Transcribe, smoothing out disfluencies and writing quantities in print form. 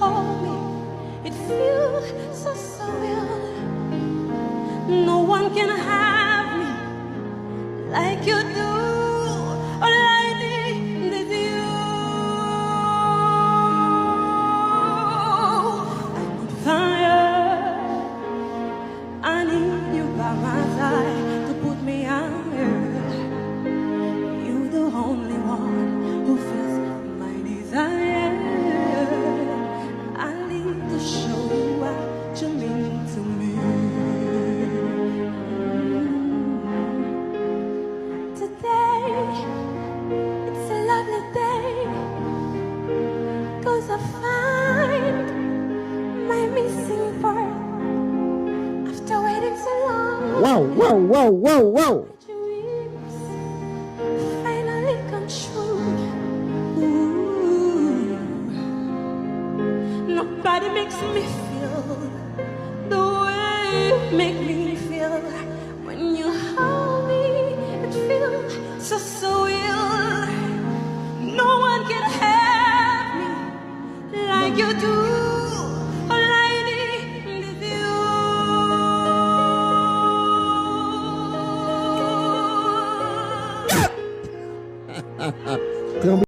hold me, it feels so surreal. No one can have me like you do. All I need is you. I'm on fire. I need you by my side to put me higher. You're the only one who fills my desire. I need to show you what you mean to me. Today, it's a lovely day, 'cause I find my missing part. After waiting so long, Wow, wow, wow, wow, wow. dreams finally come true. Ooh. Nobody makes me feel the way you make me feel. When you hold me, it feels so surreal.